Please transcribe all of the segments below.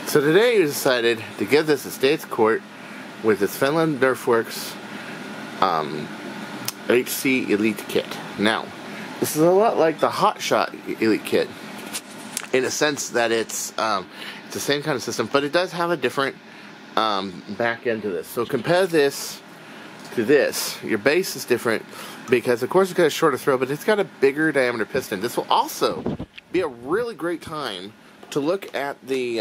So today we decided to give this a state of court with this Fenland Nerfworks HC Elite Kit. Now, this is a lot like the hotshock Elite Kit in a sense that it's the same kind of system, but it does have a different back end to this. So compare this to this. Your base is different because, of course, it's got a shorter throw, but it's got a bigger diameter piston. This will also be a really great time to look at the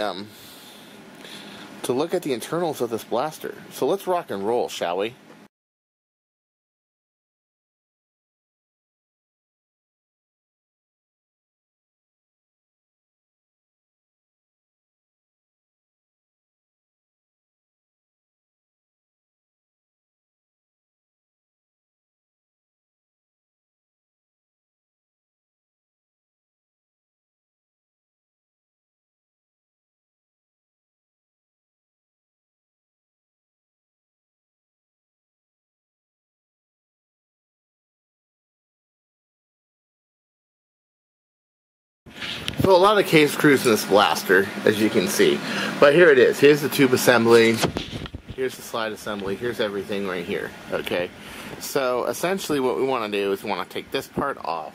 internals of this blaster. So let's rock and roll, shall we? So a lot of case screws in this blaster, as you can see. But here it is. Here's the tube assembly. Here's the slide assembly. Here's everything right here. Okay. So essentially what we want to do is we want to take this part off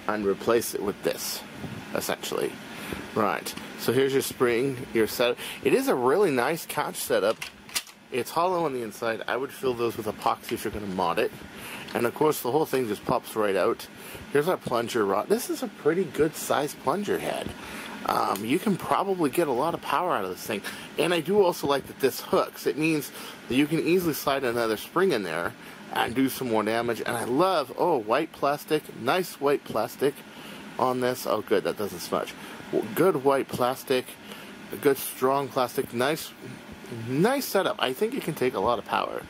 and replace it with this. Essentially. Right. So here's your spring, your setup. It is a really nice catch setup. It's hollow on the inside. I would fill those with epoxy if you're going to mod it. And of course the whole thing just pops right out. Here's our plunger rod. This is a pretty good sized plunger head. You can probably get a lot of power out of this thing. And I do also like that this hooks. It means that you can easily slide another spring in there and do some more damage. And I love, oh, white plastic. Nice white plastic on this. Oh good, that doesn't smudge. Good white plastic. A good strong plastic. Nice setup. I think it can take a lot of power.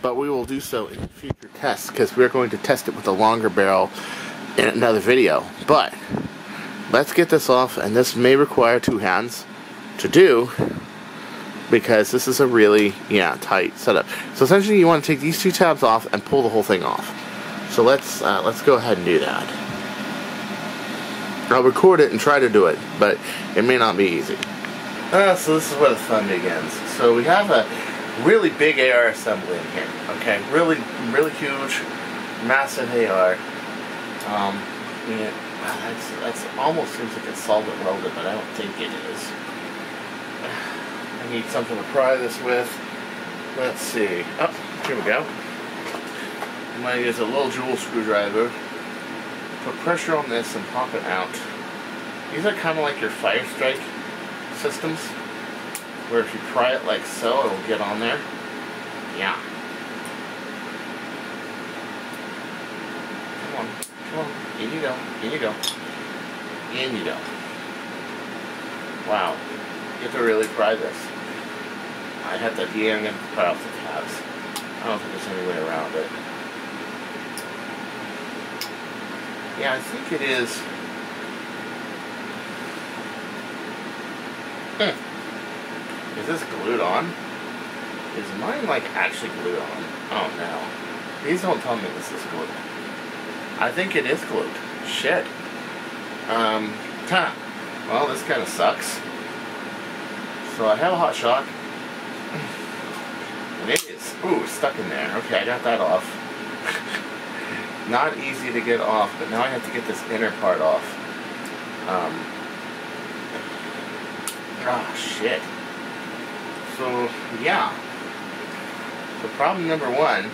But we will do so in future tests because we're going to test it with a longer barrel in another video. But let's get this off, and this may require two hands to do because this is a really tight setup. So essentially you want to take these two tabs off and pull the whole thing off. So let's go ahead and do that. I'll record it and try to do it, but it may not be easy. So this is where the fun begins. So we have a really big AR assembly in here. Okay, really huge, massive AR. That's almost seems like it's solvent welded, but I don't think it is. I need something to pry this with. Let's see. Oh, here we go. I'm going to use a little jewel screwdriver. Put pressure on this and pop it out. These are kind of like your fire strike systems, where if you pry it like so, it'll get on there. Yeah. Come on. In you go. In you go. In you go. Wow. You have to really pry this. I have to, I'm going to pry off the tabs. I don't think there's any way around it. Yeah, I think it is. Is this glued on? Is mine like actually glued on? Oh no. Please don't tell me this is glued. I think it is glued. Shit. Well, this kind of sucks. So I have a hot shock. And it is, ooh, stuck in there. Okay, I got that off. Not easy to get off, but now I have to get this inner part off. Oh, shit. So, yeah. So problem number one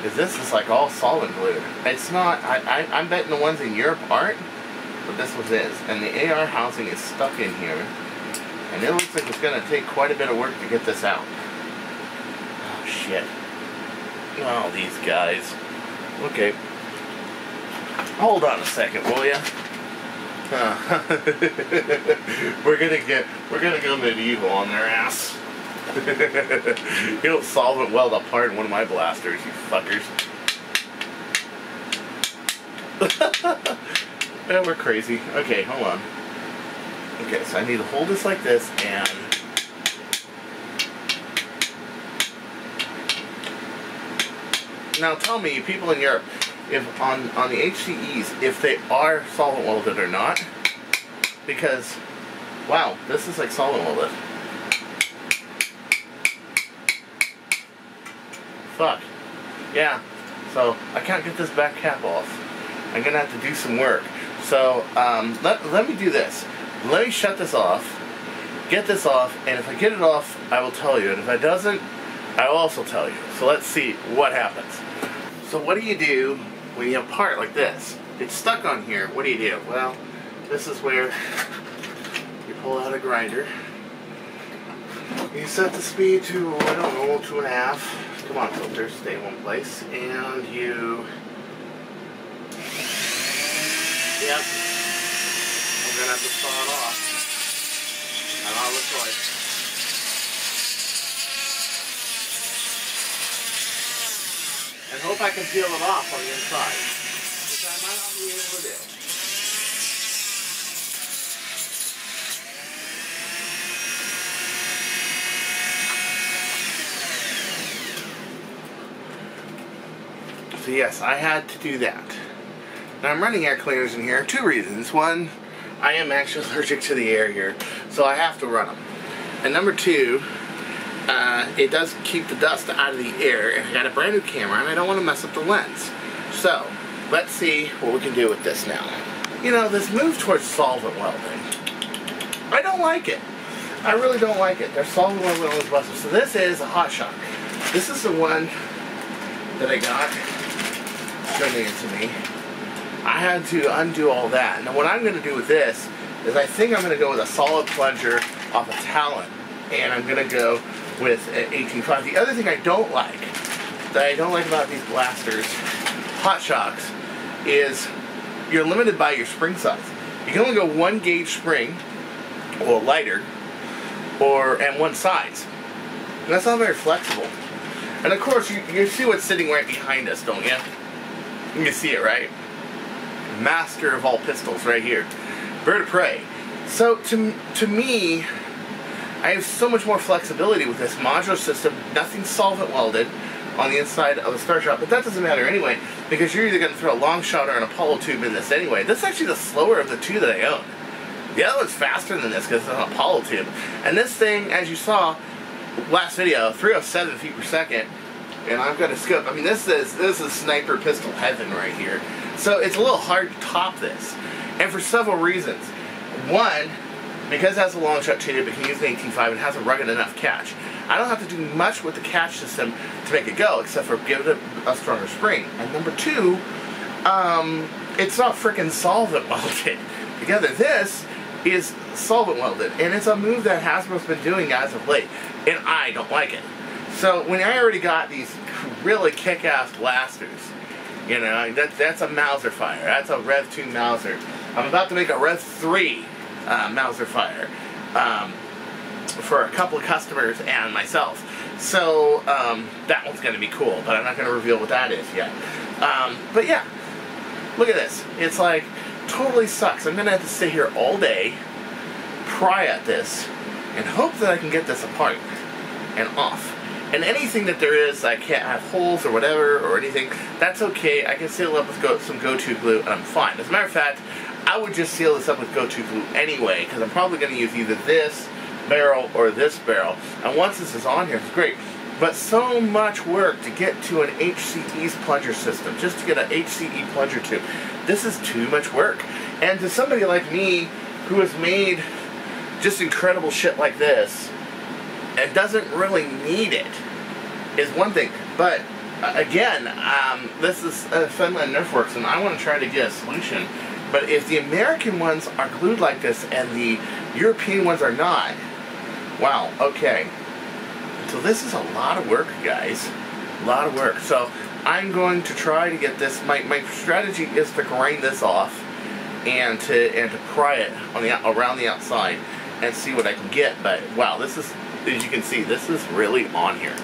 is this is like all solid glued. It's not, I'm betting the ones in Europe aren't, but this one is. And the AR housing is stuck in here. And it looks like it's going to take quite a bit of work to get this out. Oh, shit. Oh, these guys. Okay. Hold on a second, will ya? We're gonna go medieval on their ass. You'll solvent weld apart in one of my blasters, you fuckers. Yeah, we're crazy. Okay, hold on. Okay, so I need to hold this like this and now tell me, people in Europe, if on the HCEs, if they are solvent welded or not, because Wow, this is like solid welded. Fuck. Yeah. So I can't get this back cap off. I'm gonna have to do some work. So let me do this. Let me shut this off. Get this off, and if I get it off, I will tell you. And if it doesn't, I will also tell you. So let's see what happens. So what do you do when you have a part like this? It's stuck on here. What do you do? Well, this is where you pull out a grinder. You set the speed to, I don't know, 2.5. Come on, filter, stay in one place. And you... Yep. I'm going to have to saw it off. I don't have a choice. And hope I can peel it off on the inside, which I might not be able to do. So yes, I had to do that. Now I'm running air cleaners in here. 2 reasons. One, I am actually allergic to the air here, so I have to run them. And number 2, it does keep the dust out of the air, and I got a brand new camera, and I don't want to mess up the lens. So, let's see what we can do with this now. You know, this move towards solvent welding, I don't like it. I really don't like it. There's solvent welding on this busted. So this is a hotshock. This is the one that I got donated to me. I had to undo all that. Now what I'm going to do with this is I think I'm going to go with a solid plunger off a Talon, and I'm going to go with an 18.5. The other thing I don't like about these blasters, hot shocks, is you're limited by your spring size. You can only go 1 gauge spring, or lighter, and 1 size. And that's not very flexible. And of course, you see what's sitting right behind us, don't you? You can see it, right? Master of all pistols right here. Bird of prey. So to me, I have so much more flexibility with this modular system. Nothing solvent welded on the inside of the star shot, but that doesn't matter anyway, because you're either going to throw a long shot or an Apollo tube in this anyway. This is actually the slower of the 2 that I own. The other one's faster than this because it's an Apollo tube. And this thing, as you saw last video, 307 feet per second. And I've got a scope. I mean, this is sniper pistol heaven right here. So it's a little hard to top this, and for several reasons. One, because it has a long shot tube, it can use an 18.5 and has a rugged enough catch. I don't have to do much with the catch system to make it go, except for give it a stronger spring. And number 2, it's not frickin' solvent welded together. This is solvent welded, and it's a move that Hasbro's been doing as of late, and I don't like it. So when I already got these really kick-ass blasters, you know, that's a Mauser fire. That's a Rev 2 Mauser. I'm about to make a Rev 3 Mauser fire for a couple of customers and myself. So that one's going to be cool, but I'm not going to reveal what that is yet. But yeah, look at this. It's like totally sucks. I'm going to have to sit here all day, pry at this, and hope that I can get this apart and off. And anything that there is, I can't have holes or whatever or anything, that's okay. I can seal it up with some Go-To glue and I'm fine. As a matter of fact, I would just seal this up with Go-To glue anyway, because I'm probably going to use either this barrel or this barrel. And once this is on here, it's great. But so much work to get to an HCE's plunger system, just to get an HCE plunger tube. This is too much work. And to somebody like me, who has made just incredible shit like this, and doesn't really need it, is one thing. But again, this is Fenland Nerfworks, and I want to try to get a solution. But if the American ones are glued like this and the European ones are not, wow, okay. So this is a lot of work, guys. A lot of work. So I'm going to try to get this. My strategy is to grind this off and to pry it on around the outside and see what I can get. But wow, this is, as you can see, this is really on here.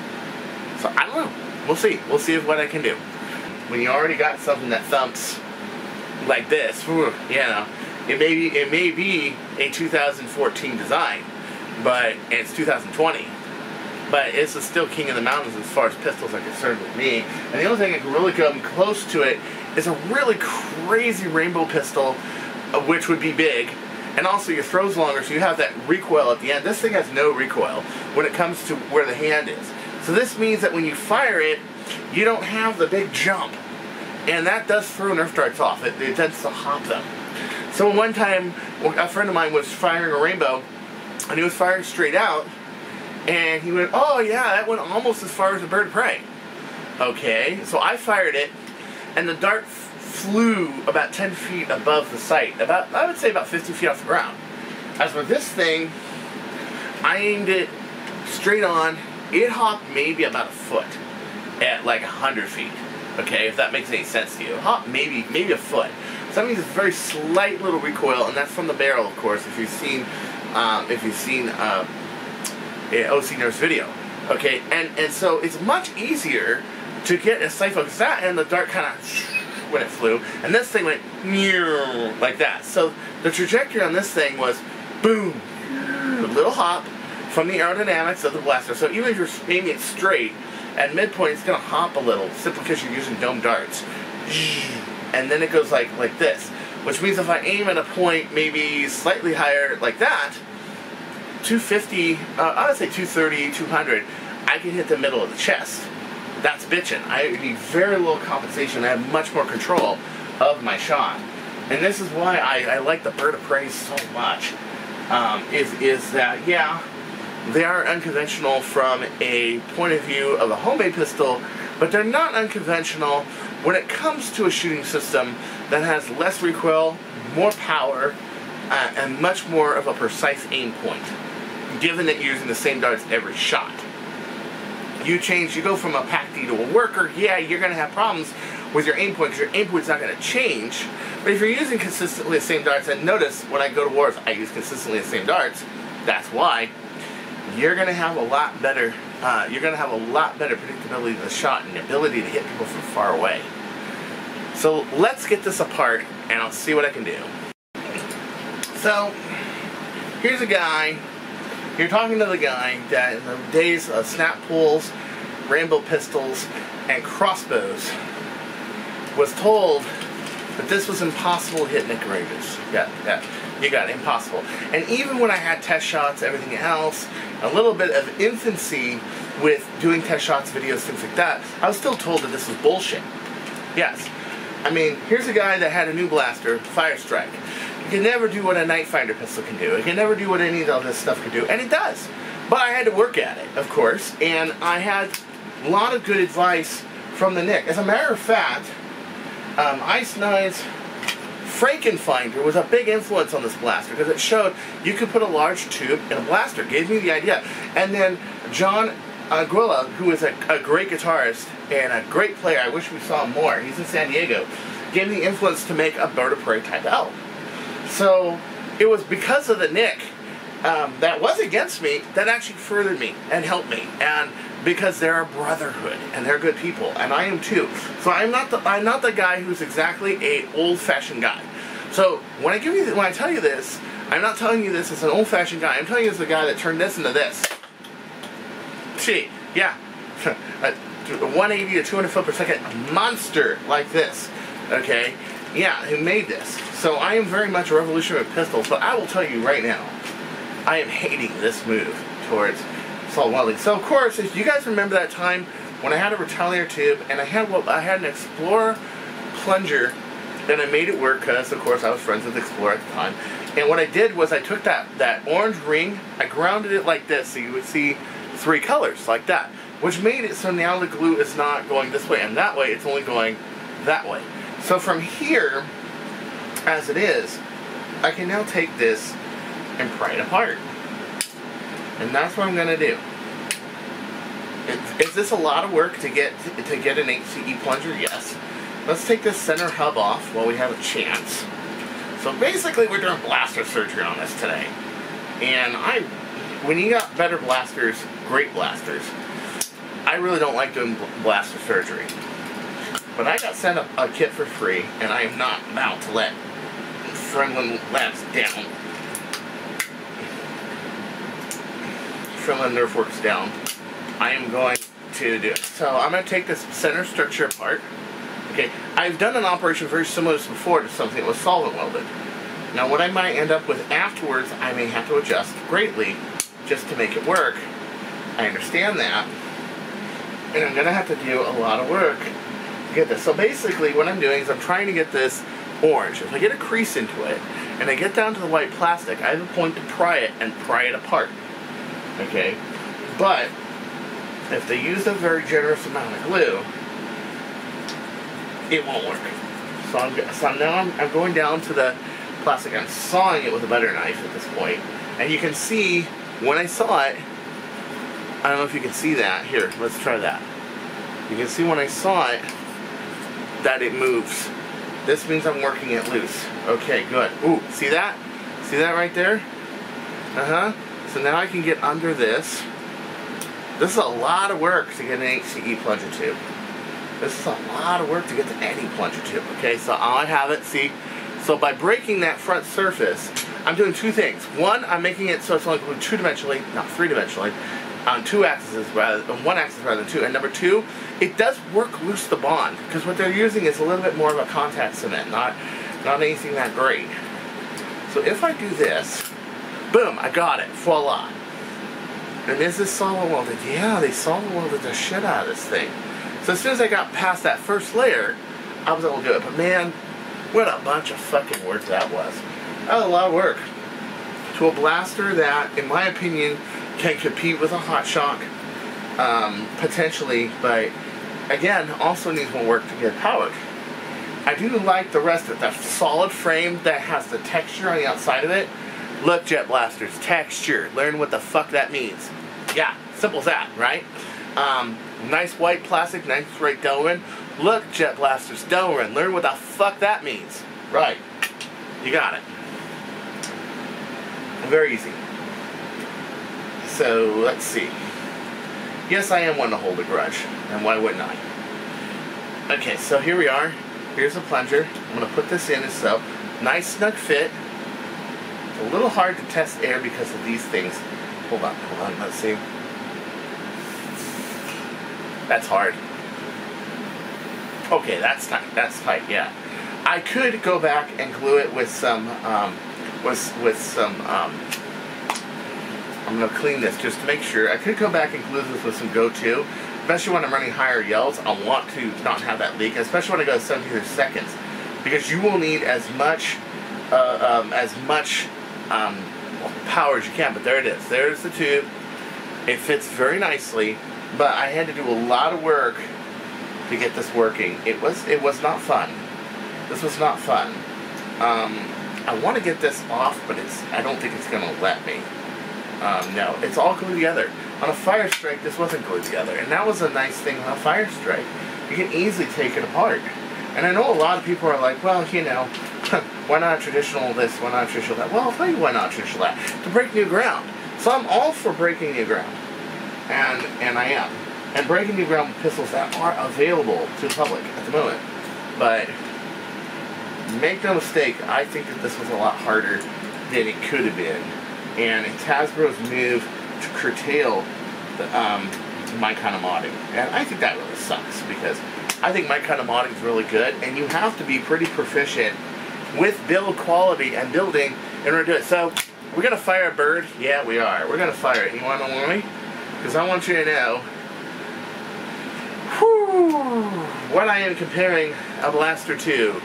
So I don't know. We'll see. We'll see what I can do. When you already got something that thumps like this, you know, it may be a 2014 design, but it's 2020. But it's still king of the mountains as far as pistols are concerned with me. And the only thing that can really come close to it is a really crazy rainbow pistol, which would be big, And also your throw's longer, so you have that recoil at the end. This thing has no recoil when it comes to where the hand is. So this means that when you fire it, you don't have the big jump. And that does throw Nerf darts off. It tends to hop them. So one time, a friend of mine was firing a rainbow, and he was firing straight out, and he went, oh yeah, that went almost as far as a bird of prey. Okay, so I fired it, and the dart flew about 10 feet above the sight, I would say about 50 feet off the ground. As for this thing, I aimed it straight on. It hopped maybe about a foot at like 100 feet. Okay, if that makes any sense to you. Hopped maybe a foot. So that means it's a very slight little recoil, and that's from the barrel, of course. If you've seen OC Nerf's video. Okay, and so it's much easier to get a sight focus that, and the dart kind of when it flew, and this thing went like that. So the trajectory on this thing was boom, a little hop from the aerodynamics of the blaster. So even if you're aiming it straight, at midpoint it's going to hop a little simply because you're using dome darts. And then it goes like this, which means if I aim at a point maybe slightly higher like that, 250, I would say 230, 200, I can hit the middle of the chest. That's bitchin'. I need very little compensation. I have much more control of my shot. And this is why I like the bird of prey so much. Is that, yeah, they are unconventional from a point of view of a homemade pistol, but they're not unconventional when it comes to a shooting system that has less recoil, more power, and much more of a precise aim point, given that you're using the same darts every shot. You go from a PAC-D to a worker, yeah, you're going to have problems with your aim point, because your aim point's not going to change. But if you're using consistently the same darts, and notice when I go to wars, I use consistently the same darts, that's why, you're going to have a lot better, predictability of the shot and the ability to hit people from far away. So let's get this apart, and I'll see what I can do. So, here's a guy. You're talking to the guy that in the days of snap pulls, rainbow pistols, and crossbows was told that this was impossible to hit Nick ranges. Yeah, you got it, impossible. And even when I had test shots, everything else, a little bit of infancy with doing test shots, videos, things like that, I was still told that this was bullshit. Yes. I mean, here's a guy that had a new blaster, Fire Strike. It can never do what a Night Finder pistol can do. It can never do what any of this stuff can do, and it does. But I had to work at it, of course, and I had a lot of good advice from the Nick. As a matter of fact, Ice Nine's Frankenfinder was a big influence on this blaster because it showed you could put a large tube in a blaster. Gave me the idea. And then John Aguila, who is a great guitarist and a great player, I wish we saw him more, he's in San Diego, gave me the influence to make a bird of prey type L. So it was because of the Nick that was against me that actually furthered me and helped me, and because they're a brotherhood and they're good people, and I am too. So I'm not the guy who's exactly a old-fashioned guy. So when I tell you this, I'm not telling you this as an old-fashioned guy. I'm telling you as the guy that turned this into this. See, yeah, a 180 to 200 foot per second monster like this. Okay, yeah, who made this? So I am very much a revolutionary with pistols, but I will tell you right now, I am hating this move towards assault welding. So of course, if you guys remember that time when I had a Retaliator tube and I had an Explorer plunger, and I made it work because of course I was friends with Explorer at the time. And what I did was I took that orange ring, I grounded it like this, so you would see 3 colors like that, which made it so now the glue is not going this way and that way, it's only going that way. So from here, as it is, I can now take this and pry it apart. And that's what I'm going to do. Is this a lot of work to get an HCE plunger? Yes. Let's take this center hub off while we have a chance. So basically we're doing blaster surgery on this today. And when you got better blasters, great blasters, I really don't like doing blaster surgery. But I got sent a kit for free, and I am not about to let Fenland Labs down. Fenland Nerfworks down. I am going to do it. So I'm going to take this center structure apart. Okay, I've done an operation very similar to this before to something that was solvent welded. Now what I might end up with afterwards, I may have to adjust greatly just to make it work. I understand that. And I'm going to have to do a lot of work to get this. So basically what I'm doing is I'm trying to get this orange. If I get a crease into it, and I get down to the white plastic, I have a point to pry it and pry it apart. Okay? But if they use a very generous amount of glue, it won't work. So now I'm going down to the plastic. I'm sawing it with a butter knife at this point. And you can see, when I saw it, I don't know if you can see that. Here, let's try that. You can see when I saw it, that it moves. This means I'm working it loose. Okay, good. Ooh, see that? See that right there? So now I can get under this. This is a lot of work to get an HCE plunger tube. This is a lot of work to get to any plunger tube. Okay, so I have it, see? So by breaking that front surface, I'm doing two things. One, I'm making it so it's only glued two-dimensionally, not three-dimensionally, on one axis rather than two. And number two, it does work loose the bond, because what they're using is a little bit more of a contact cement, not anything that great. So if I do this, boom, I got it, voila. And is this solid welded? Yeah, they solid welded the shit out of this thing. So as soon as I got past that first layer, I was able to do it. But man, what a bunch of fucking work that was. That was a lot of work. To a blaster that, in my opinion, can compete with a hotshock, potentially, but again, also needs more work to get powered. I do like the rest of it. That solid frame that has the texture on the outside of it. Look, Jet Blasters, texture. Learn what the fuck that means. Yeah, simple as that, right? Nice white plastic, nice right Delrin. Look, Jet Blasters, Delrin. Learn what the fuck that means. Right. You got it. Very easy. So, let's see. Yes, I am one to hold a grudge. And why wouldn't I? Okay, so here we are. Here's a plunger. I'm going to put this in as so. Nice snug fit. It's a little hard to test air because of these things. Hold on, let's see. That's hard. Okay, that's tight, yeah. I could go back and glue it with some, I'm going to clean this just to make sure. I could go back and glue this with some Go-To, especially when I'm running higher yelds. I want to not have that leak, especially when I go to 72 seconds, because you will need as much power as you can. But there it is. There's the tube. It fits very nicely, but I had to do a lot of work to get this working. It was not fun. This was not fun. I want to get this off, but I don't think it's going to let me. No, it's all glued together. On a Fire Strike, this wasn't glued together, and that was a nice thing on a Fire Strike. You can easily take it apart. And I know a lot of people are like, well, you know, why not traditional this, why not traditional that? Well, I'll tell you why not traditional that. To break new ground. So I'm all for breaking new ground. And I am. And breaking new ground with pistols that are available to the public at the moment. But make no mistake, I think that this was a lot harder than it could have been. And it's Hasbro's move to curtail my kind of modding. And I think that really sucks, because I think my kind of modding is really good, and you have to be pretty proficient with build quality and building in order to do it. So, we're going to fire a bird? Yeah, we are. We're going to fire it. You want to know why? Because I want you to know what I am comparing a blaster to.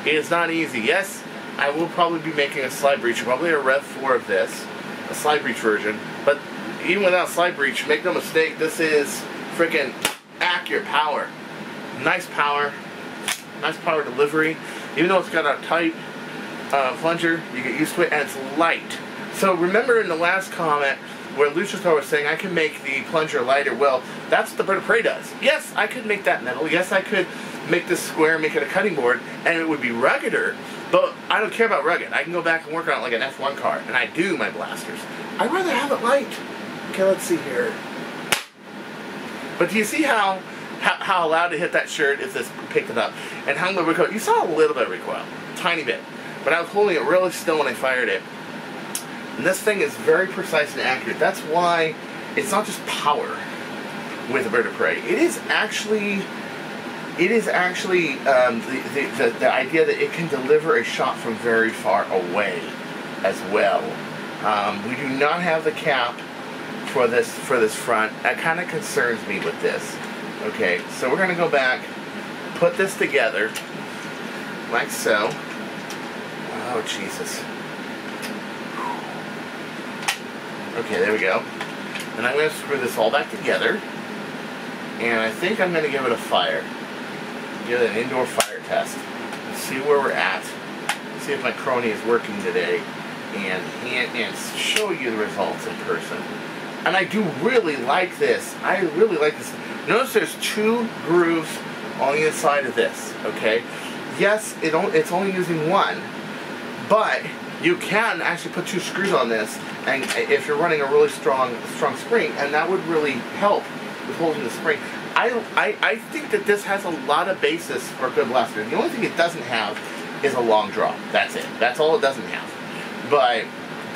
It is not easy. Yes, I will probably be making a slide breach, probably a Rev 4 of this, a slide breach version, but even without slide breach, make no mistake, this is freaking accurate power. Nice power delivery. Even though it's got a tight plunger, you get used to it, and it's light. So remember in the last comment where Luchasaur was saying I can make the plunger lighter. Well, that's what the Bird of Prey does. Yes, I could make that metal. Yes, I could make this square, make it a cutting board, and it would be ruggeder. But I don't care about rugged. I can go back and work on it like an F1 car, and I do my blasters. I'd rather have it light. Okay, let's see here. But do you see how loud it hit that shirt if this picked it up? And how the recoil, you saw a little bit of recoil, tiny bit. But I was holding it really still when I fired it. And this thing is very precise and accurate. That's why it's not just power with a Bird of Prey. It is actually it is actually the idea that it can deliver a shot from very far away as well. We do not have the cap for this front. That kind of concerns me with this. Okay, so we're going to go back, put this together like so. Oh, Jesus. Okay, there we go. And I'm going to screw this all back together. And I think I'm going to give it a fire. Give it an indoor fire test. Let's see where we're at. See if my crony is working today. And show you the results in person. And I do really like this. I really like this. Notice there's 2 grooves on the inside of this. Okay. Yes, it's only using 1. But you can actually put 2 screws on this, and if you're running a really strong spring, and that would really help with holding the spring. I think that this has a lot of basis for a good blaster. The only thing it doesn't have is a long draw. That's it. That's all it doesn't have. But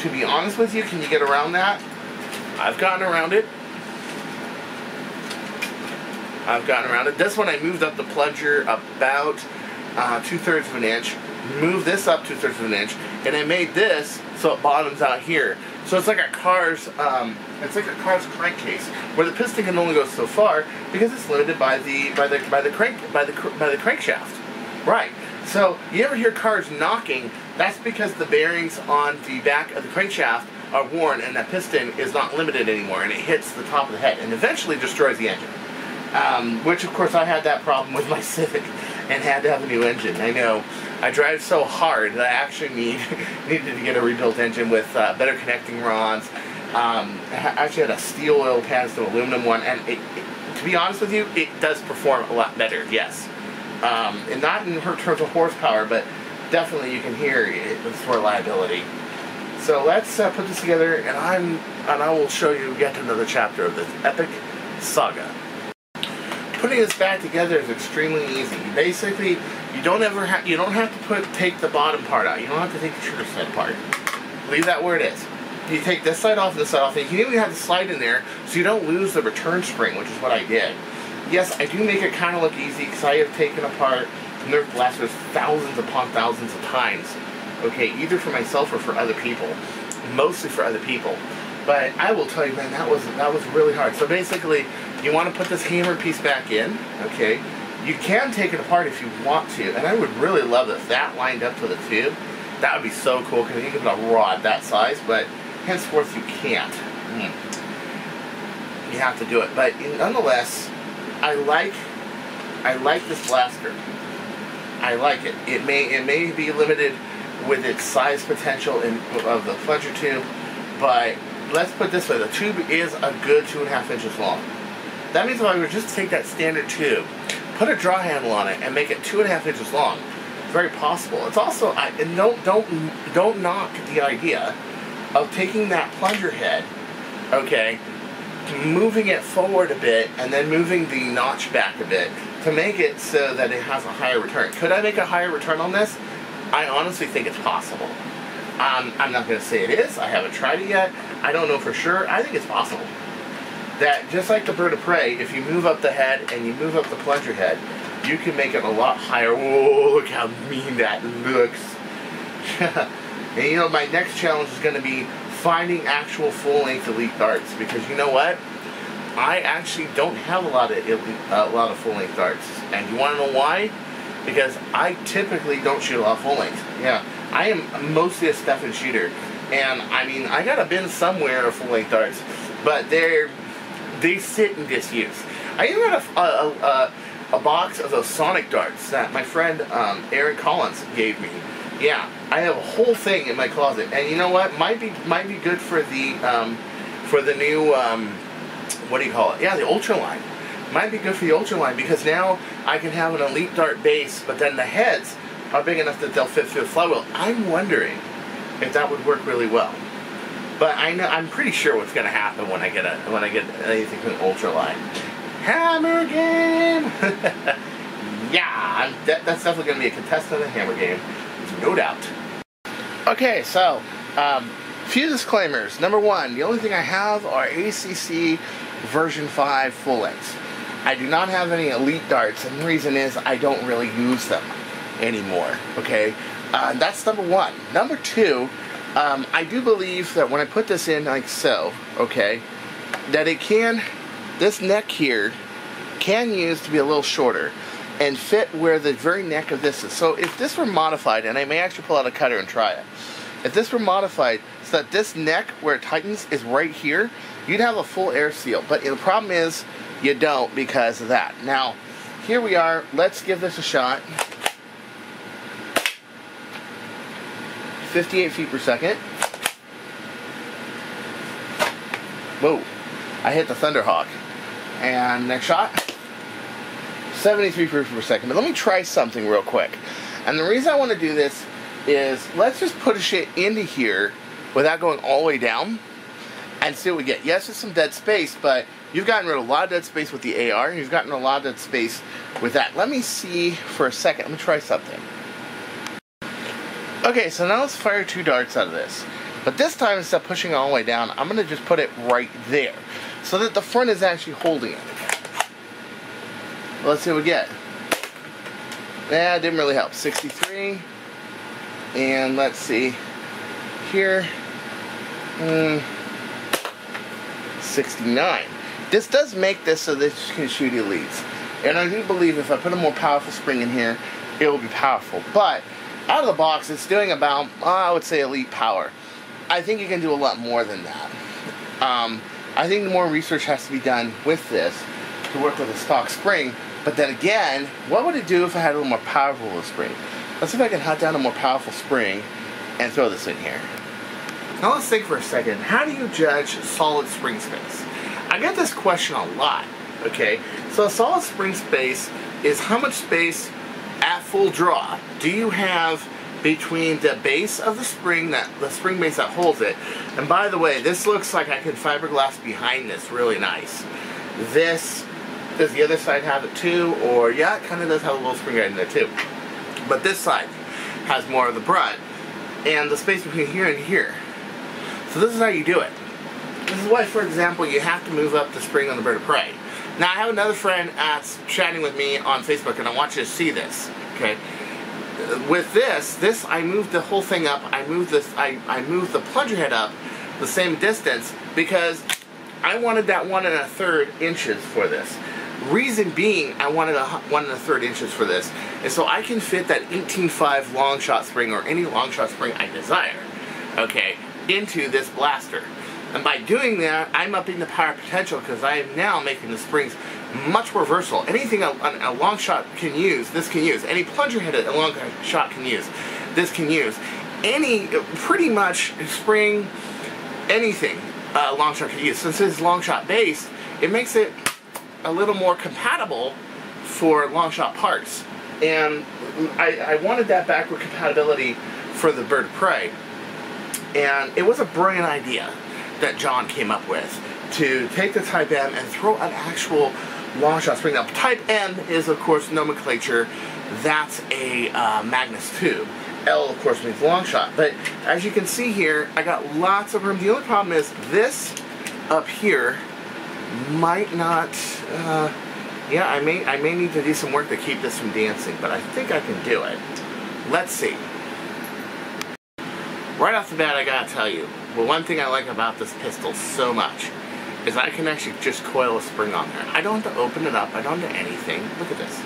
to be honest with you, can you get around that? I've gotten around it. This one I moved up the plunger about 2/3 of an inch. Move this up 2/3 of an inch, and I made this so it bottoms out here. So it's like a car's crankcase where the piston can only go so far because it's limited by the crankshaft. Right. So you ever hear cars knocking? That's because the bearings on the back of the crankshaft are worn, and that piston is not limited anymore, and it hits the top of the head and eventually destroys the engine. Which of course I had that problem with my Civic and had to have a new engine. I know. I drive so hard that I actually needed to get a rebuilt engine with better connecting rods. I actually had a steel oil pan instead of aluminum one, and to be honest with you, it does perform a lot better, yes. And not in terms of horsepower, but definitely you can hear its reliability. So let's put this together, and I will show you yet another chapter of this epic saga. Putting this back together is extremely easy. Basically, you don't have to take the bottom part out. You don't have to take the trigger set apart. Leave that where it is. You take this side off and this side off, and you can even have the slide in there so you don't lose the return spring, which is what I did. Yes, I do make it kind of look easy because I have taken apart Nerf blasters thousands upon thousands of times. Okay, either for myself or for other people. Mostly for other people. But I will tell you, man, that was really hard. So basically, you want to put this hammer piece back in, okay? You can take it apart if you want to, and I would really love if that lined up to the tube. That would be so cool, because you can put a rod that size, but henceforth you can't. You have to do it. But nonetheless, I like this blaster. I like it. It may be limited with its size potential of the plunger tube, but let's put it this way, the tube is a good 2.5 inches long. That means if I would just take that standard tube, put a draw handle on it, and make it 2.5 inches long, it's very possible. It's also, don't knock the idea of taking that plunger head, okay, moving it forward a bit, and then moving the notch back a bit to make it so that it has a higher return. Could I make a higher return on this? I honestly think it's possible. I'm not going to say it is. I haven't tried it yet. I don't know for sure. I think it's possible. That just like the bird of prey, if you move up the head and you move up the plunger head, you can make it a lot higher. Whoa, look how mean that looks. And you know, my next challenge is going to be finding actual full-length elite darts, because you know what? I actually don't have a lot of full-length darts. And you want to know why? Because I typically don't shoot a lot of full-length. Yeah, I am mostly a stuff and shooter. And I mean, I got a bin somewhere of full-length darts, but they sit in disuse. I even got a box of those Sonic darts that my friend Aaron Collins gave me. Yeah, I have a whole thing in my closet, and you know what? Might be good for the new what do you call it? Yeah, the Ultra line. Might be good for the Ultra line, because now I can have an elite dart base, but then the heads are big enough that they'll fit through the flywheel. I'm wondering if that would work really well. But I'm pretty sure what's going to happen when I get anything from the Ultra line. Hammer game. Yeah, that's definitely going to be a contestant of the Hammer game. There's no doubt. Okay, so few disclaimers. Number one, the only thing I have are ACC version 5 full lengths. I do not have any elite darts, and the reason is I don't really use them anymore, okay? That's number one. Number two, I do believe that when I put this in like so, okay, that it can, this neck here can use to be a little shorter and fit where the very neck of this is. So if this were modified, and I may actually pull out a cutter and try it, if this were modified so that this neck where it tightens is right here, you'd have a full air seal. But the problem is you don't because of that. Now, here we are. Let's give this a shot. 58 feet per second. Whoa. I hit the Thunderhawk. And next shot. 73 feet per second. But let me try something real quick. And the reason I want to do this is let's just push it into here without going all the way down and see what we get. Yes, there's some dead space, but you've gotten rid of a lot of dead space with the AR, and you've gotten a lot of dead space with that. Let me see for a second. Let me try something. Okay, so now let's fire 2 darts out of this. But this time, instead of pushing it all the way down, I'm going to just put it right there so that the front is actually holding it. Let's see what we get. Yeah, it didn't really help. 63. And let's see. Here. 69. This does make this so that you can shoot elites. And I do believe if I put a more powerful spring in here, it will be powerful. But out of the box, it's doing about, I would say, elite power. I think you can do a lot more than that. I think more research has to be done with this to work with a stock spring. But then again, what would it do if I had a little more powerful of a spring? Let's see if I can hunt down a more powerful spring and throw this in here. Now let's think for a second. How do you judge solid spring space? I get this question a lot, okay? So a solid spring space is how much space at full draw do you have between the base of the spring base that holds it. And by the way, this looks like I can fiberglass behind this really nice. This, does the other side have it too? Or yeah, it kind of does have a little spring right in there too. But this side has more of the brunt and the space between here and here. So this is how you do it. This is why, for example, you have to move up the spring on the bird of prey. Now, I have another friend chatting with me on Facebook, and I want you to see this. Okay. With this I moved the whole thing up. I moved the plunger head up the same distance because I wanted that 1 1/3 inches for this. Reason being, I wanted 1 1/3 inches for this, and so I can fit that 18.5 long shot spring or any long shot spring I desire, okay, into this blaster. And by doing that, I'm upping the power potential because I am now making the springs much more versatile. Anything a long shot can use, this can use. Any plunger head a long shot can use, this can use. Any, pretty much spring, anything a long shot can use. Since it's long shot based, it makes it a little more compatible for long shot parts. And I wanted that backward compatibility for the bird of prey. And it was a brilliant idea that John came up with to take the Type M and throw an actual long shot spring. Now, Type M is, of course, nomenclature. That's a Magnus tube. L, of course, means long shot. But as you can see here, I got lots of room. The only problem is this up here might not. Yeah, I may need to do some work to keep this from dancing, but I think I can do it. Let's see. Right off the bat, I gotta tell you, well, one thing I like about this pistol so much is I can actually just coil a spring on there. I don't have to open it up. I don't have to anything. Look at this.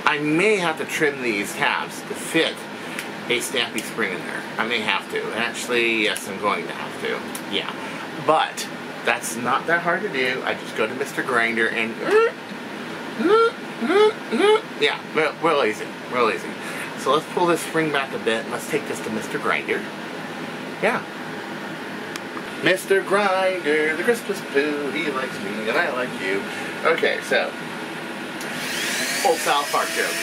I may have to trim these tabs to fit a Stampede spring in there. I may have to. Actually, yes, I'm going to have to. Yeah. But that's not that hard to do. I just go to Mr. Grinder and yeah, real easy. Real easy. So let's pull this spring back a bit and let's take this to Mr. Grinder. Yeah. Mr. Grinder, the Christmas poo, he likes me and I like you. Okay, so, old South Park joke.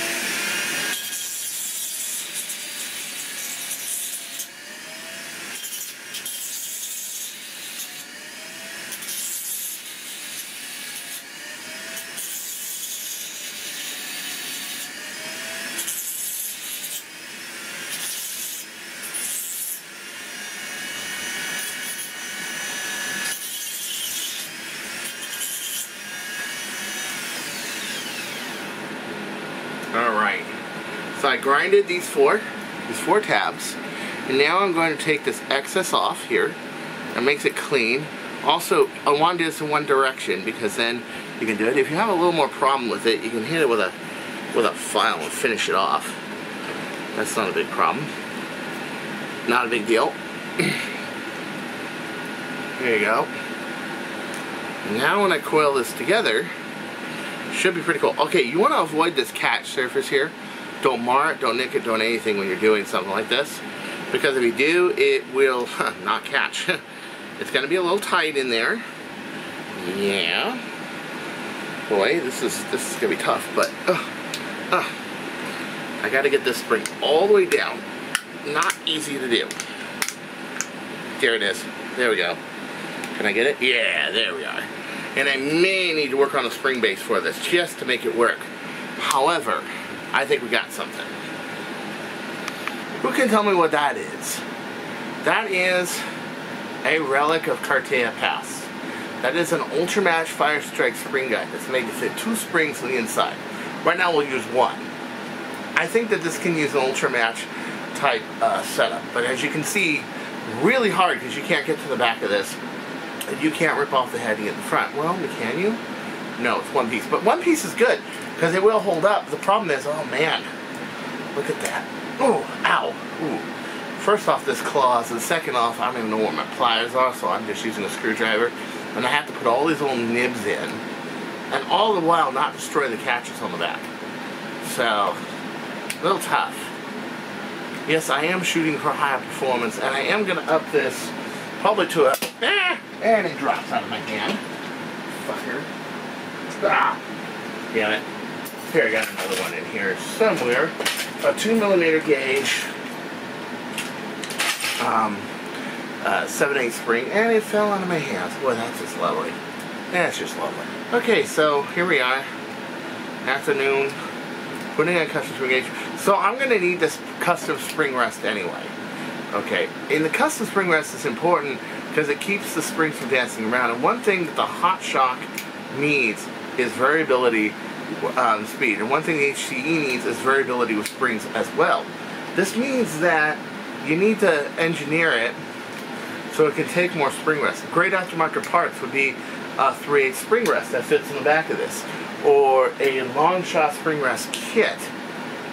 I grinded these four tabs, and now I'm going to take this excess off here. It makes it clean. Also, I want to do this in one direction because then you can do it. If you have a little more problem with it, you can hit it with a file and finish it off. That's not a big problem. Not a big deal. There you go. Now when I coil this together, it should be pretty cool. Okay, you want to avoid this catch surface here. Don't mar it, don't nick it, don't anything when you're doing something like this. Because if you do, it will not catch. It's going to be a little tight in there. Yeah. Boy, this is going to be tough, but I got to get this spring all the way down. Not easy to do. There it is. There we go. Can I get it? Yeah, there we are. And I may need to work on the spring base for this just to make it work. However, I think we got something. Who can tell me what that is? That is a relic of Cartaya past. That is an Ultra Match Fire Strike spring guide that's made to fit 2 springs on the inside. Right now we'll use 1. I think that this can use an Ultra Match type setup, but as you can see, really hard because you can't get to the back of this. You can't rip off the heading at the front. Well, can you? No, it's 1 piece. But 1 piece is good because it will hold up. The problem is, oh man, look at that. Oh, ow. Ooh. First off, this claws, and second off, I don't even know where my pliers are, so I'm just using a screwdriver. And I have to put all these little nibs in, and all the while not destroy the catches on the back. So, a little tough. Yes, I am shooting for higher performance, and I am going to up this probably to a... and it drops out of my hand. Fucker. Ah! Damn it. Here, I got another one in here somewhere. A 2mm gauge. 7/8 spring, and it fell out of my hands. Boy, that's just lovely. That's just lovely. Okay, so here we are. Afternoon. Putting in a custom spring gauge. So I'm going to need this custom spring rest anyway. Okay, and the custom spring rest is important because it keeps the springs from dancing around. And one thing that the hotshock needs is variability speed. And one thing the HCE needs is variability with springs as well. This means that you need to engineer it so it can take more spring rest. Great aftermarket parts would be a 3/8 spring rest that fits in the back of this, or a long shot spring rest kit.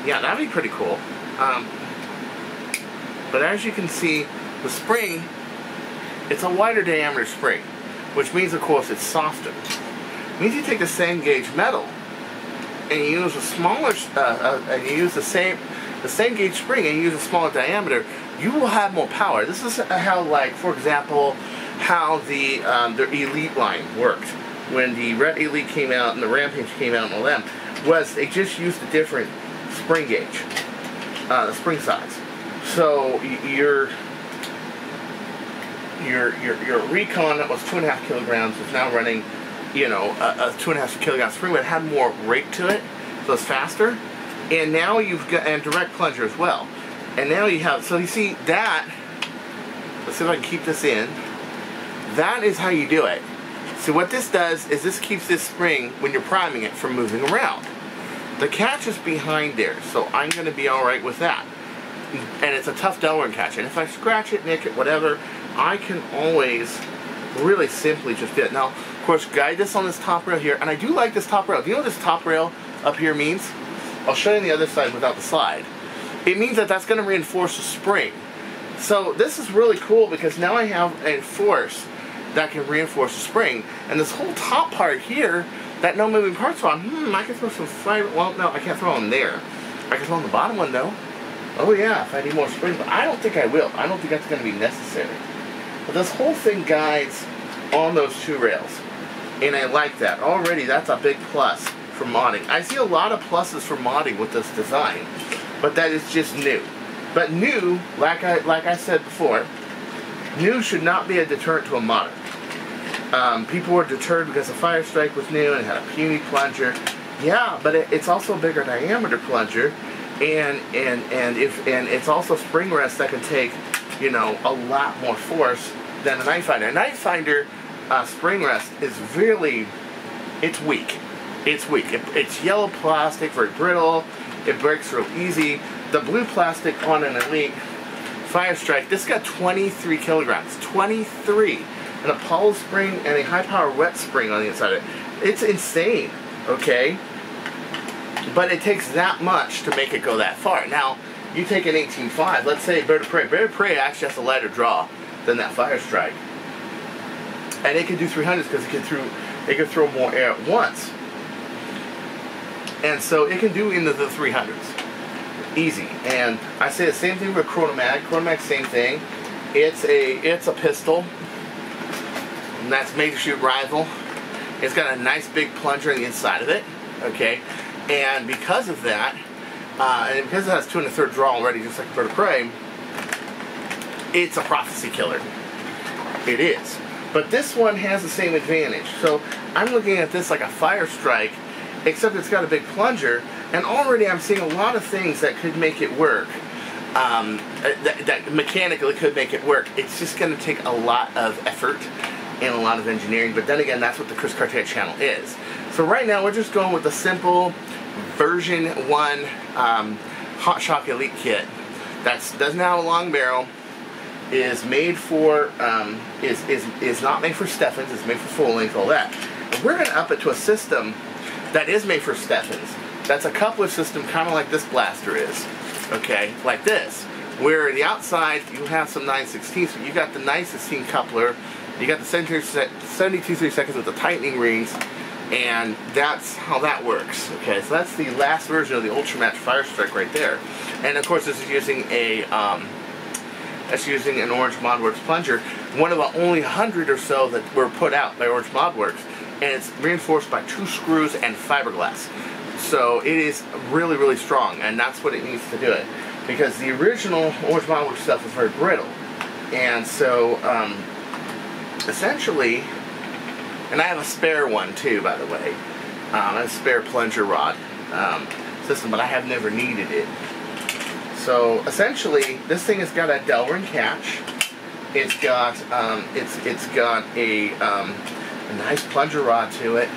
Yeah, that'd be pretty cool. But as you can see, the spring, it's a wider diameter spring, which means, of course, it's softer. It means you take the same gauge metal and you use a smaller, and you use the same gauge spring and you use a smaller diameter, you will have more power. This is how, like, for example, how the Elite line worked. When the Red Elite came out and the Rampage came out and all them, was they just used a different spring gauge, the spring size. So your Recon that was 2.5 kilograms is now running, you know, a 2.5 kilogram spring, but it had more rate to it, so it's faster. And now you've got, and direct plunger as well. And now you have, so you see that, let's see if I can keep this in. That is how you do it. So what this does is this keeps this spring, when you're priming it, from moving around. The catch is behind there, so I'm going to be alright with that. And it's a tough Delaware catch. And if I scratch it, nick it, whatever, I can always really simply just do it. Now, of course, guide this on this top rail here. And I do like this top rail. Do you know what this top rail up here means? I'll show you on the other side without the slide. It means that that's going to reinforce the spring. So this is really cool because now I have a force that can reinforce the spring. And this whole top part here, that no moving parts on, I can throw some fiber. Well, no, I can't throw them there. I can throw on the bottom one though. Oh yeah, if I need more spring, but I don't think I will. I don't think that's going to be necessary. But this whole thing guides on those 2 rails. And I like that. Already, that's a big plus for modding. I see a lot of pluses for modding with this design, but that is just new. But new, like I said before, new should not be a deterrent to a modder. People were deterred because the Fire Strike was new and it had a puny plunger. Yeah, but it's also a bigger diameter plunger, and it's also spring rest that can take, you know, a lot more force than a Night Finder. A Night Finder spring rest is really, it's weak. It's weak. It's yellow plastic, very brittle. It breaks real easy. the blue plastic on an Elite Fire Strike, this got 23 kilograms. 23! And a Apollo spring and a high power wet spring on the inside of it. It's insane, okay? But it takes that much to make it go that far. Now, you take an 18.5, let's say Bird of Prey. Bird of Prey actually has a lighter draw than that Fire Strike. And it can do 300s because it can throw more air at once. And so it can do into the 300s. Easy. And I say the same thing with Chronomag. Chronomag, same thing. It's a pistol. And that's made to shoot rifle. It's got a nice big plunger on the inside of it. Okay? And because of that, and because it has 2 1/3 draw already, just like Bird of Prey, it's a prophecy killer. It is. But this one has the same advantage. So I'm looking at this like a Fire Strike, except it's got a big plunger, and already I'm seeing a lot of things that could make it work. That mechanically could make it work. It's just going to take a lot of effort and a lot of engineering, but then again, that's what the Chris Cartaya channel is. So right now we're just going with the simple version 1 hotshock Elite kit. That doesn't have a long barrel, is made for is not made for Steffens, it's made for full length, all that. And we're going to up it to a system that is made for Steffens. That's a coupler system, kind of like this blaster is. Okay, like this, where the outside you have some 9/16, so you got the 9/16 coupler, you got the 72 3/2 with the tightening rings, and that's how that works. Okay, so that's the last version of the Ultramatch Fire Strike right there. And of course, this is using an Orange Modworks plunger, one of the only 100 or so that were put out by Orange Modworks, and it's reinforced by 2 screws and fiberglass. So it is really, really strong, and that's what it needs to do it. Because the original Orange Modworks stuff is very brittle. And so, essentially, and I have a spare one too, by the way. A spare plunger rod system, but I have never needed it. So, essentially, this thing has got a Delrin catch. It's got, it's got a nice plunger rod to it.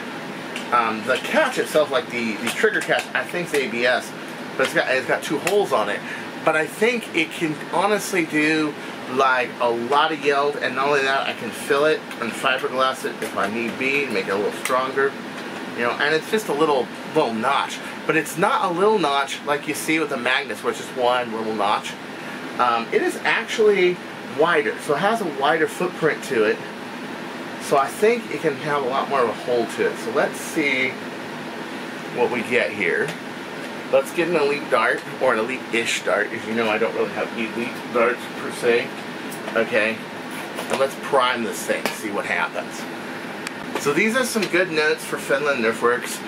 The catch itself, like the trigger catch, I think it's ABS, but it's got 2 holes on it. But I think it can honestly do like a lot of yield, and not only that, I can fill it and fiberglass it if I need be, make it a little stronger. You know, and it's just a little notch. But it's not a little notch like you see with the Magnus, which is one little notch. It is actually wider, so it has a wider footprint to it. So I think it can have a lot more of a hole to it. So let's see what we get here. Let's get an Elite dart, or an Elite-ish dart. As you know, I don't really have Elite darts per se. Okay, and let's prime this thing, see what happens. So these are some good notes for Fenland Nerfworks.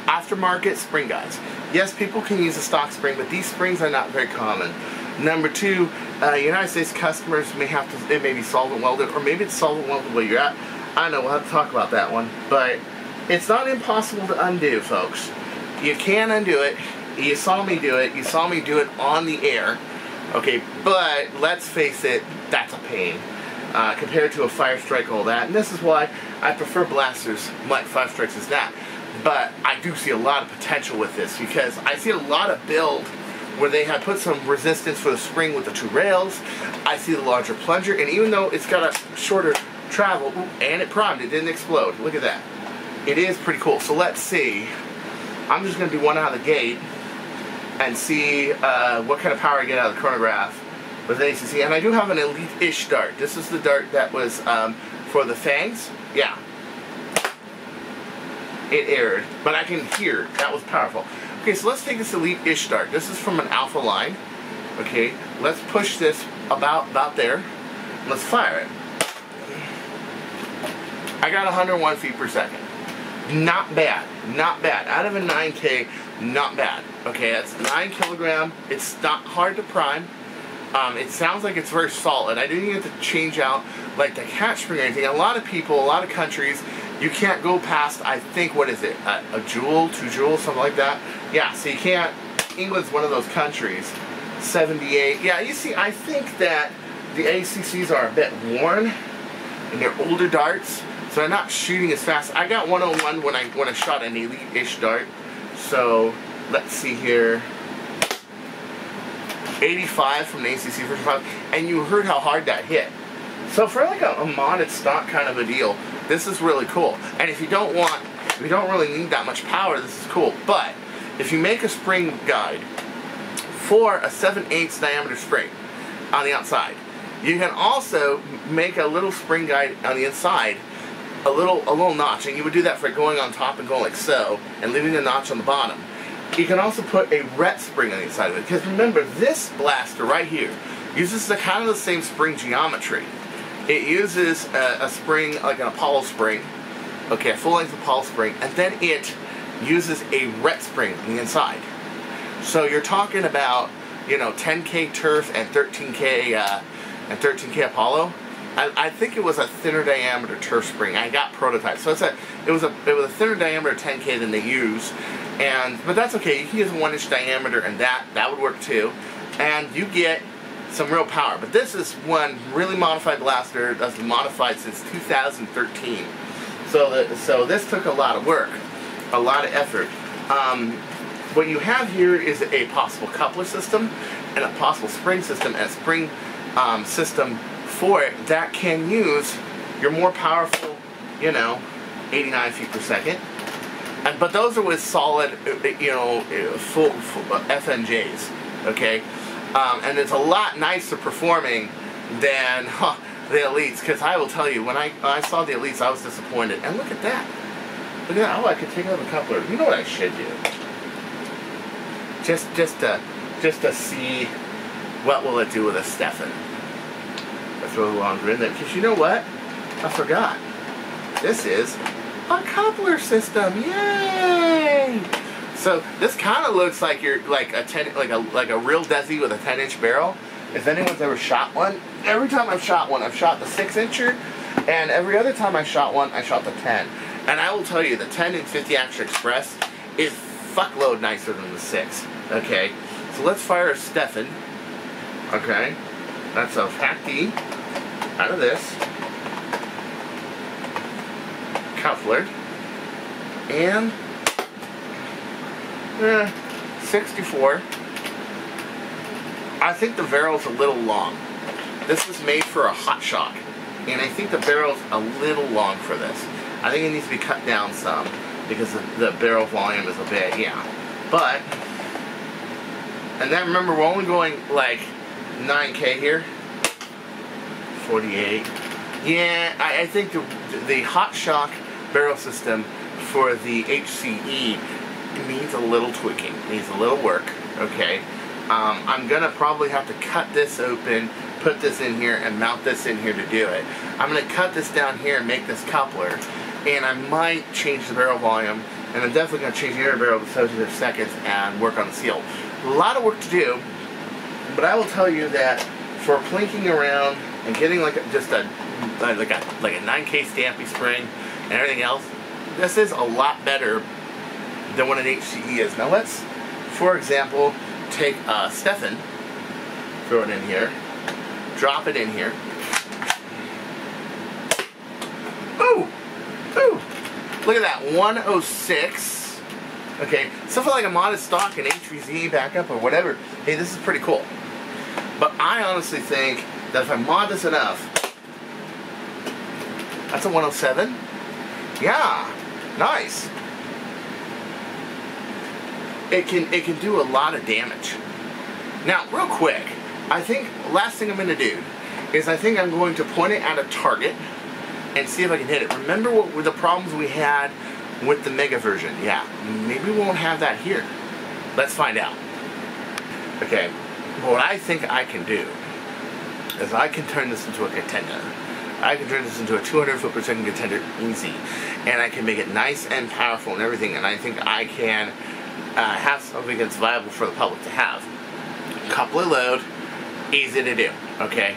Aftermarket spring guides. Yes, people can use a stock spring, but these springs are not very common. Number 2, United States customers may have to, it may be solvent welded, or maybe it's solvent welded where you're at. I don't know, we'll have to talk about that one. But it's not impossible to undo, folks. You can undo it. You saw me do it. You saw me do it on the air. Okay, but let's face it, that's a pain. Compared to a Fire Strike, all that. And this is why I prefer blasters, like Fire Strikes is that. But I do see a lot of potential with this, because I see a lot of build where they have put some resistance for the spring with the 2 rails. I see the larger plunger, and even though it's got a shorter travel, and it primed, it didn't explode. Look at that. It is pretty cool. So let's see. I'm just going to do one out of the gate and see what kind of power I get out of the chronograph with an ACC. And I do have an Elite-ish dart. This is the dart that was for the fangs. Yeah. It aired, but I can hear. That was powerful. Okay, so let's take this Elite-ish dart. This is from an Alpha line. Okay, let's push this about there. Let's fire it. I got 101 feet per second. Not bad. Not bad. Out of a 9K, not bad. Okay, that's 9 kilogram. It's not hard to prime. It sounds like it's very solid. I didn't even have to change out like the catch spring or anything. A lot of people, a lot of countries, you can't go past, I think, what is it, a joule, 2 joules, something like that. Yeah, so you can't. England's one of those countries. 78. Yeah, you see, I think that the ACCs are a bit worn, and they're older darts, so they're not shooting as fast. I got 101 when I shot an Elite-ish dart, so let's see here, 85 from the ACC version 5, and you heard how hard that hit. So for like a modded stock kind of a deal, this is really cool. And if you don't really need that much power, this is cool. But if you make a spring guide for a 7/8 diameter spring on the outside, you can also make a little spring guide on the inside, a little notch, and you would do that for going on top and going like so, and leaving a notch on the bottom. You can also put a ret spring on the inside of it, because remember, this blaster right here uses the kind of the same spring geometry. It uses a spring like an Apollo spring, okay, a full-length Apollo spring, and then it uses a ret spring on the inside. So you're talking about, you know, 10K turf and 13K Apollo. I think it was a thinner diameter turf spring. I got prototypes, so it was a thinner diameter 10K than they use, but that's okay. You can use a 1-inch diameter, and that would work too, and you get some real power. But this is one really modified blaster that's been modified since 2013. So this took a lot of work, a lot of effort. What you have here is a possible coupler system and a possible spring system, and a spring system for it that can use your more powerful, you know, 89 feet per second. But those are with solid, you know, full FNJs, okay? And it's a lot nicer performing than the Elites, because I will tell you, when I saw the Elites, I was disappointed. And look at that. Look at that. Oh, I could take out the coupler. You know what I should do? Just to see what will it do with a Stefan. I throw the longer in there, because you know what? I forgot. This is a coupler system. Yay! So this kind of looks like you're like a real Desi with a 10-inch barrel. If anyone's ever shot one, every time I've shot one, I've shot the 6-incher, and every other time I shot one, I shot the 10. And I will tell you, the 10 and 50 Action Express is fuckload nicer than the 6. Okay, so let's fire a Stefan. Okay, that's a Hack-D out of this coupler, and 64. I think the barrel's a little long. This was made for a hotshock, and I think the barrel's a little long for this. I think it needs to be cut down some, because the barrel volume is a bit, yeah. But, and then remember, we're only going like 9K here. 48. Yeah, I think the hotshock barrel system for the HCE needs a little tweaking, needs a little work, okay? I'm gonna probably have to cut this open, put this in here, and mount this in here to do it. I'm gonna cut this down here and make this coupler, and I might change the barrel volume, and I'm definitely gonna change the air barrel to 75 seconds and work on the seal. A lot of work to do, but I will tell you that for plinking around and getting like a 9K Stampede spring and everything else, this is a lot better than what an HCE is. Now let's, for example, take a Stefan, throw it in here, drop it in here. Ooh! Ooh! Look at that, 106. Okay, something like a modest stock, an HVZ backup or whatever. Hey, this is pretty cool. But I honestly think that if I mod this enough, that's a 107. Yeah, nice. It can do a lot of damage. Now, real quick, I think last thing I'm going to do is I think I'm going to point it at a target and see if I can hit it. Remember what were the problems we had with the Mega version? Yeah, maybe we won't have that here. Let's find out. Okay, what I think I can do is I can turn this into a contender. I can turn this into a 200 foot per second contender easy, and I can make it nice and powerful and everything, and I think I can have something that's viable for the public to have. Coupler load, easy to do, okay?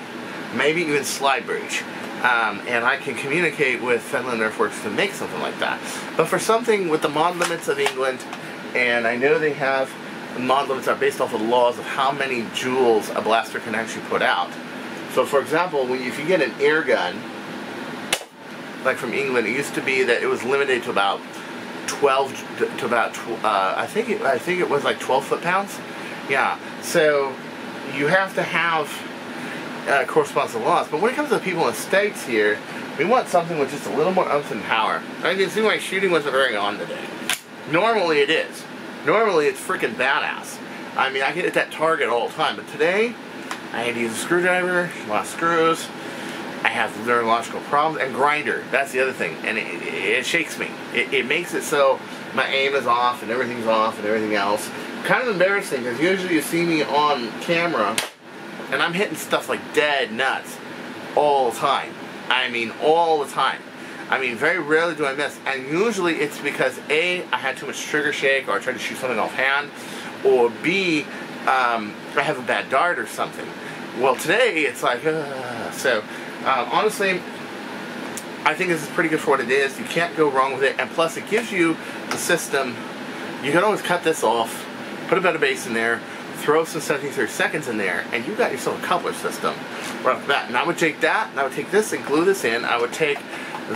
Maybe even slide breach. And I can communicate with Fenland Nerfworks to make something like that. But for something with the mod limits of England, and I know they have, the mod limits are based off of the laws of how many joules a blaster can actually put out. So for example, if you get an air gun, like from England, it used to be that it was limited to about 12 to about I think it was like 12 foot-pounds. Yeah. So you have to have corresponds to loss. But when it comes to the people in the States here, we want something with just a little more oomph and power. I can see my shooting wasn't very on today. Normally it is. Normally it's freaking badass. I mean, I can hit that target all the time. But today, I had to use a screwdriver, a lot of screws. I have neurological problems. And grinder. That's the other thing. And it shakes me. It makes it so my aim is off and everything's off and everything else. Kind of embarrassing because usually you see me on camera and I'm hitting stuff like dead nuts all the time. I mean, all the time. I mean, very rarely do I miss. And usually it's because A, I had too much trigger shake, or I tried to shoot something offhand, or B, I have a bad dart or something. Well, today it's like, honestly, I think this is pretty good for what it is. You can't go wrong with it. And plus, it gives you the system. You can always cut this off, put a better base in there, throw some 73 seconds in there, and you got yourself a coupler system right off the bat. And I would take that, and I would take this and glue this in. I would take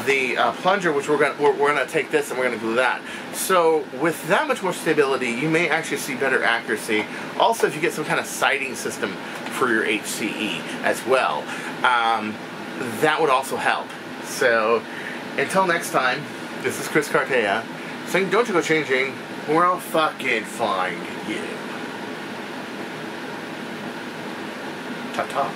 the plunger, which we're gonna take this and we're gonna glue that. So with that much more stability, you may actually see better accuracy. Also, if you get some kind of sighting system for your HCE as well, that would also help. So until next time, this is Chris Cartaya saying, don't you go changing, or I'll fucking find you. Ta-ta.